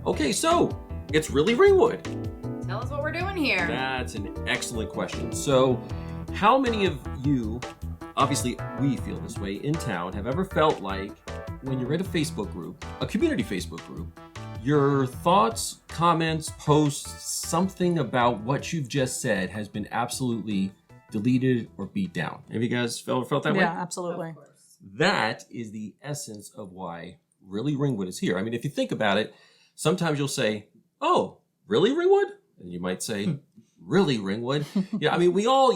Okay, so it's Really Ringwood. Tell us what we're doing here. That's an excellent question. So, how many of you, obviously we feel this way in town, have ever felt like when you're in a Facebook group, a community Facebook group, your thoughts, comments, posts, something about what you've just said has been absolutely deleted or beat down? Have you guys felt that way? Yeah, absolutely. That is the essence of why Really Ringwood is here. I mean, if you think about it, sometimes you'll say, oh, really Ringwood? And you might say, really Ringwood? Yeah, I mean, we all,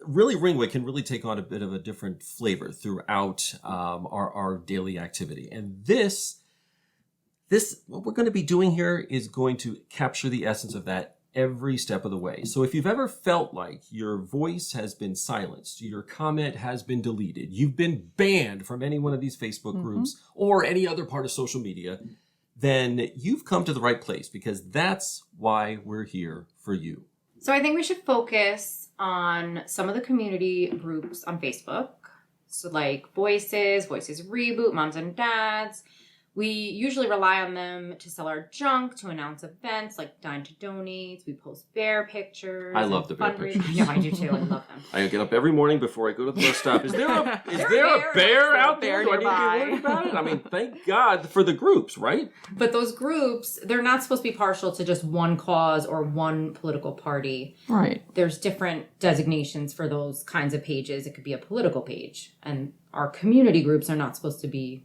Really Ringwood can really take on a bit of a different flavor throughout our daily activity. And this, what we're going to be doing here is going to capture the essence of that every step of the way. So if you've ever felt like your voice has been silenced, your comment has been deleted, you've been banned from any one of these Facebook groups or any other part of social media, then you've come to the right place, because that's why we're here for you. So I think we should focus on some of the community groups on Facebook. So like Voices Reboot, Moms and Dads. We usually rely on them to sell our junk, to announce events like Dine to Donate. We post bear pictures. I love the bear pictures. Yeah, I do too. I love them. I get up every morning before I go to the bus stop. Is there a bear out there? Do I need to be worried about it? I mean, thank God for the groups, right? But those groups, they're not supposed to be partial to just one cause or one political party. Right. There's different designations for those kinds of pages. It could be a political page. And our community groups are not supposed to be...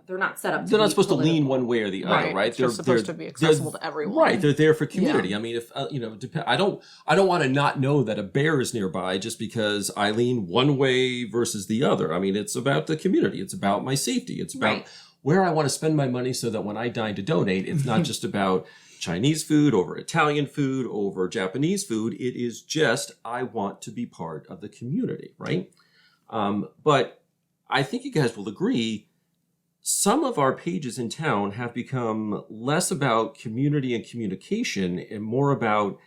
They're not set up to They're not be supposed political. to lean one way or the other, right? They're supposed to be accessible to everyone. Right, they're there for community. Yeah. I mean, if I don't want to not know that a bear is nearby just because I lean one way versus the other. I mean, it's about the community. It's about my safety. It's about where I want to spend my money, so that when I dine to donate, it's not just about Chinese food over Italian food over Japanese food. It is just, I want to be part of the community, right? But I think you guys will agree, some of our pages in town have become less about community and communication and more about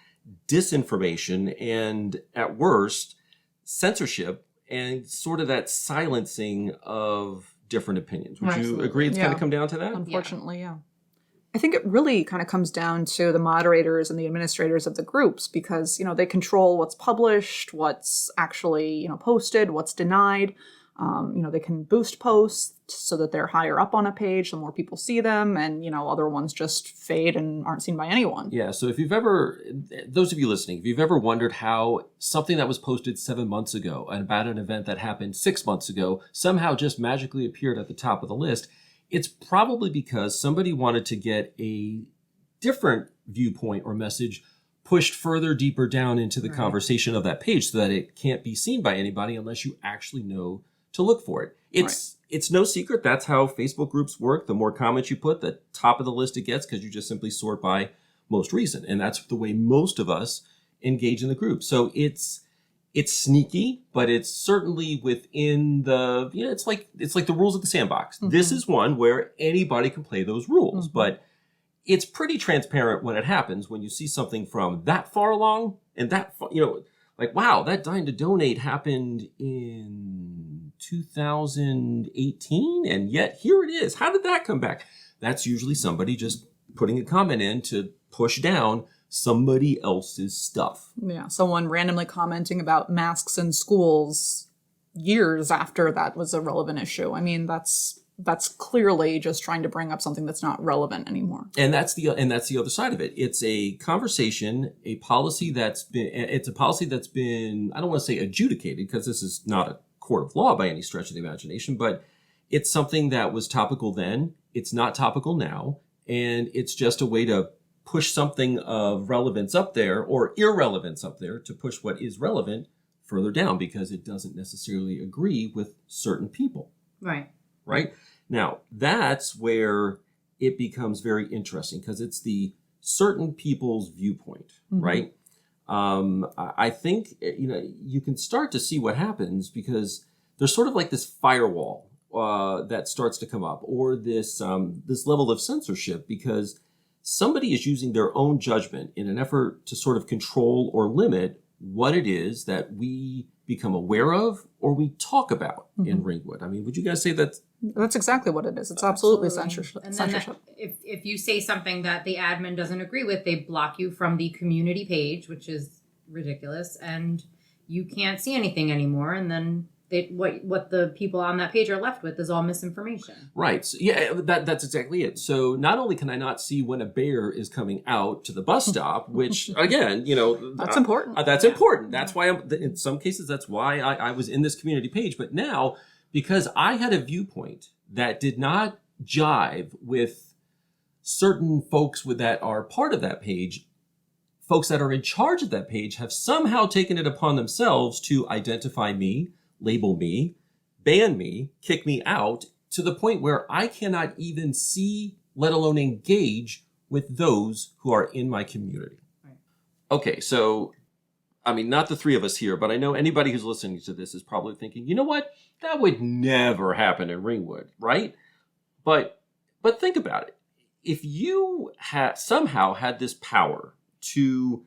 disinformation and, at worst, censorship and sort of that silencing of different opinions. Would you agree it's kind of come down to that? Unfortunately, yeah. I think it really kind of comes down to the moderators and the administrators of the groups, because, they control what's published, what's actually, posted, what's denied. They can boost posts so that they're higher up on a page, the more people see them, and, other ones just fade and aren't seen by anyone. Yeah, so if you've ever, those of you listening, if you've ever wondered how something that was posted 7 months ago and about an event that happened 6 months ago somehow just magically appeared at the top of the list, it's probably because somebody wanted to get a different viewpoint or message pushed further deeper down into the conversation of that page, so that it can't be seen by anybody unless you actually know to look for it. It's no secret that's how Facebook groups work. The more comments you put, the top of the list it gets, because you just simply sort by most recent. And that's the way most of us engage in the group. So it's sneaky, but it's certainly within the, it's like the rules of the sandbox. Mm-hmm. This is one where anybody can play those rules, but it's pretty transparent when it happens, when you see something from that far along and that far, like, wow, that Dine to Donate happened in 2018, and yet here it is. How did that come back? That's usually somebody just putting a comment in to push down somebody else's stuff. Yeah, someone randomly commenting about masks in schools years after that was a relevant issue. I mean, that's clearly just trying to bring up something that's not relevant anymore. And that's the other side of it. It's a conversation, a policy that's been, I don't want to say adjudicated, because this is not a court of law by any stretch of the imagination, but it's something that was topical then. It's not topical now. And it's just a way to push something of relevance up there, or irrelevance up there, to push what is relevant further down, because it doesn't necessarily agree with certain people. Right? Now, that's where it becomes very interesting, because it's the certain people's viewpoint, right? I think, you can start to see what happens, because there's sort of like this firewall that starts to come up, or this level of censorship, because somebody is using their own judgment in an effort to sort of control or limit what it is that we become aware of or we talk about in Ringwood. I mean, would you guys say that's That's exactly what it is. It's absolutely censorship. And then if you say something that the admin doesn't agree with, they block you from the community page, which is ridiculous, and you can't see anything anymore. And then what the people on that page are left with is all misinformation. Right. So, yeah, that's exactly it. So not only can I not see when a bear is coming out to the bus stop, which again, that's important. That's important. That's why in some cases, that's why I was in this community page. But now, because I had a viewpoint that did not jive with certain folks that are part of that page, folks that are in charge of that page have somehow taken it upon themselves to identify me, label me, ban me, kick me out, to the point where I cannot even see, let alone engage with those who are in my community. Right. Okay, so, I mean, not the three of us here, but I know anybody who's listening to this is probably thinking, you know what? That would never happen in Ringwood, right? But think about it. If you somehow had this power to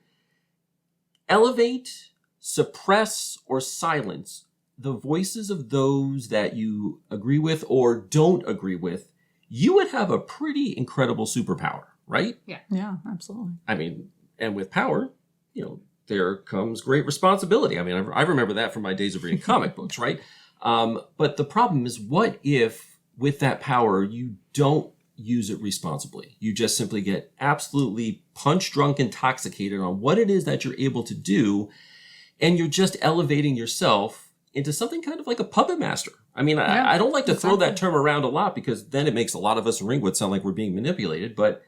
elevate, suppress, or silence the voices of those that you agree with or don't agree with, you would have a pretty incredible superpower, right? Yeah, absolutely. I mean, and with power, there comes great responsibility. I mean, I remember that from my days of reading comic books, right? But the problem is, what if with that power you don't use it responsibly? You just simply get absolutely punch drunk, intoxicated on what it is that you're able to do, and you're just elevating yourself into something kind of like a puppet master. I mean, I don't like to throw that term around a lot because then it makes a lot of us in Ringwood sound like we're being manipulated. But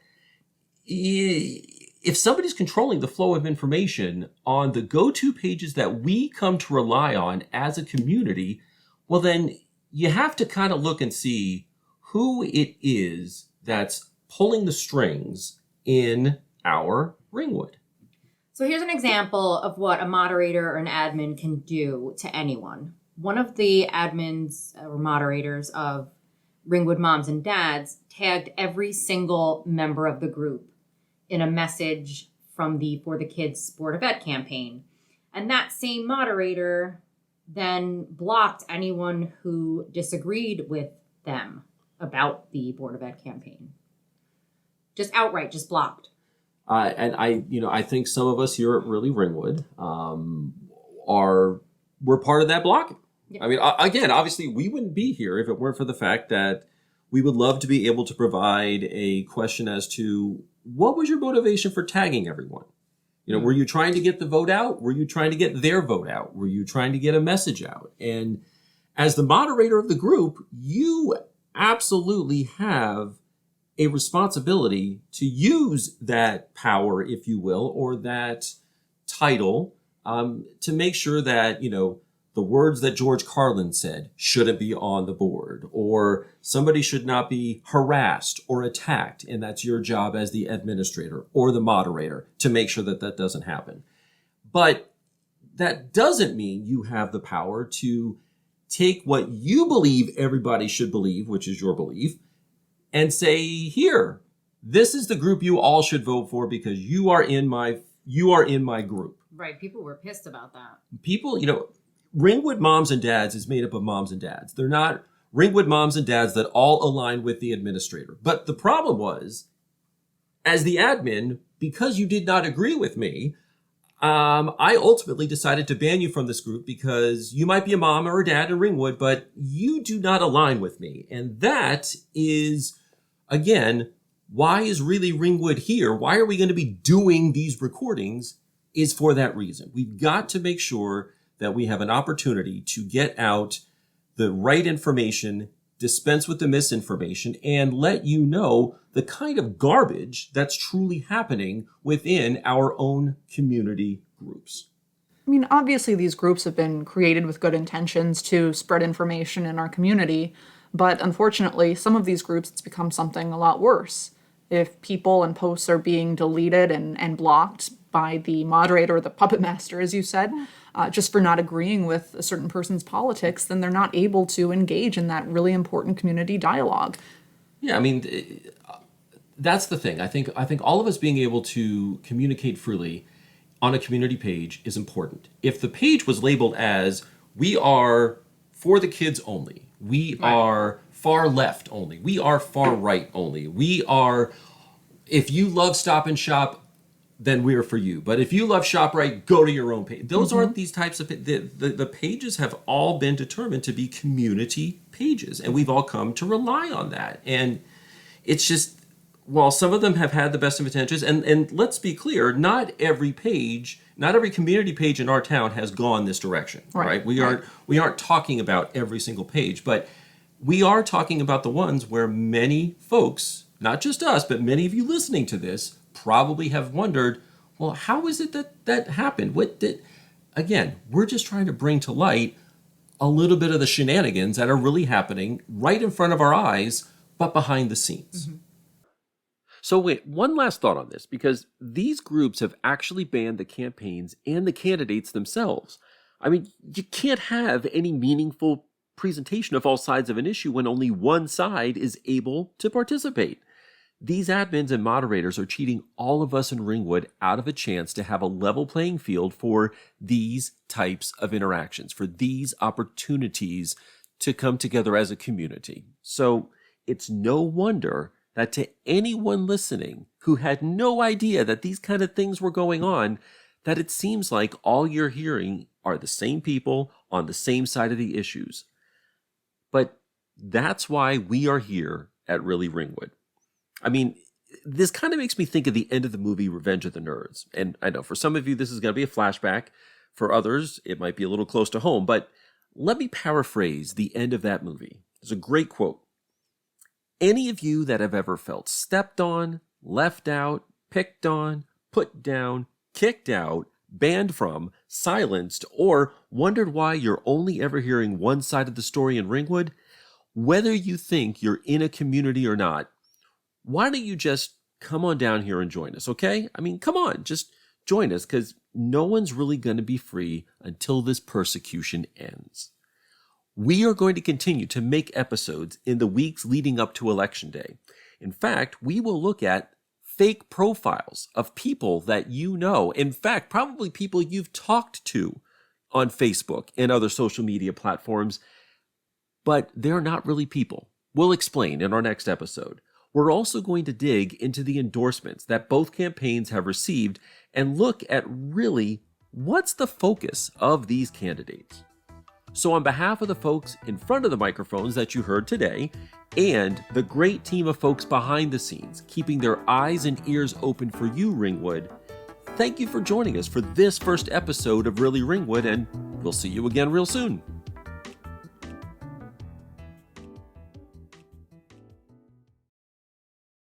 if somebody's controlling the flow of information on the go-to pages that we come to rely on as a community, well, then you have to kind of look and see who it is that's pulling the strings in our Ringwood. So here's an example of what a moderator or an admin can do to anyone. One of the admins or moderators of Ringwood Moms and Dads tagged every single member of the group in a message from the For the Kids Sport of Ed campaign. And that same moderator then blocked anyone who disagreed with them about the Board of Ed campaign. Just outright, just blocked. And I think some of us here at Really Ringwood we're part of that blocking. Yeah. I mean, again, obviously we wouldn't be here if it weren't for the fact that we would love to be able to provide a question as to what was your motivation for tagging everyone? Were you trying to get the vote out? Were you trying to get their vote out? Were you trying to get a message out? And as the moderator of the group, you absolutely have a responsibility to use that power, if you will, or that title to make sure that, the words that George Carlin said shouldn't be on the board, or somebody should not be harassed or attacked. And that's your job as the administrator or the moderator to make sure that that doesn't happen. But that doesn't mean you have the power to take what you believe everybody should believe, which is your belief, and say, here, this is the group you all should vote for because you are in my group. Right. People were pissed about that. People, Ringwood Moms and Dads is made up of moms and dads. They're not Ringwood Moms and Dads that all align with the administrator. But the problem was, as the admin, because you did not agree with me, I ultimately decided to ban you from this group because you might be a mom or a dad in Ringwood, but you do not align with me. And that is, again, why is Really Ringwood here? Why are we going to be doing these recordings? Is for that reason. We've got to make sure that we have an opportunity to get out the right information, dispense with the misinformation, and let you know the kind of garbage that's truly happening within our own community groups. I mean, obviously these groups have been created with good intentions to spread information in our community, but unfortunately, some of these groups, it's become something a lot worse. If people and posts are being deleted and blocked by the moderator or the puppet master, as you said, just for not agreeing with a certain person's politics, then they're not able to engage in that really important community dialogue. Yeah, I mean, that's the thing. I think all of us being able to communicate freely on a community page is important. If the page was labeled as, we are for the kids only, we are far left only. We are far right only. We are, if you love Stop and Shop, then we're for you. But if you love ShopRite, go to your own page. Those aren't these types of, the pages have all been determined to be community pages. And we've all come to rely on that. And it's just, while some of them have had the best of intentions, and let's be clear, not every community page in our town has gone this direction, right? We aren't talking about every single page, but we are talking about the ones where many folks, not just us, but many of you listening to this, probably have wondered, well, how is it that happened? Again, we're just trying to bring to light a little bit of the shenanigans that are really happening right in front of our eyes, but behind the scenes. Mm-hmm. So wait, one last thought on this, because these groups have actually banned the campaigns and the candidates themselves. I mean, you can't have any meaningful presentation of all sides of an issue when only one side is able to participate. These admins and moderators are cheating all of us in Ringwood out of a chance to have a level playing field for these types of interactions, for these opportunities to come together as a community. So it's no wonder that to anyone listening who had no idea that these kind of things were going on, that it seems like all you're hearing are the same people on the same side of the issues. But that's why we are here at Really Ringwood. I mean, this kind of makes me think of the end of the movie Revenge of the Nerds. And I know for some of you, this is going to be a flashback. For others, it might be a little close to home. But let me paraphrase the end of that movie. There's a great quote. Any of you that have ever felt stepped on, left out, picked on, put down, kicked out, banned from, silenced, or wondered why you're only ever hearing one side of the story in Ringwood, whether you think you're in a community or not, why don't you just come on down here and join us, okay? I mean, come on, just join us, because no one's really going to be free until this persecution ends. We are going to continue to make episodes in the weeks leading up to Election Day. In fact, we will look at fake profiles of people that you know. In fact, probably people you've talked to on Facebook and other social media platforms, but they're not really people. We'll explain in our next episode. We're also going to dig into the endorsements that both campaigns have received and look at really what's the focus of these candidates. So on behalf of the folks in front of the microphones that you heard today, and the great team of folks behind the scenes, keeping their eyes and ears open for you, Ringwood, thank you for joining us for this first episode of Really Ringwood, and we'll see you again real soon.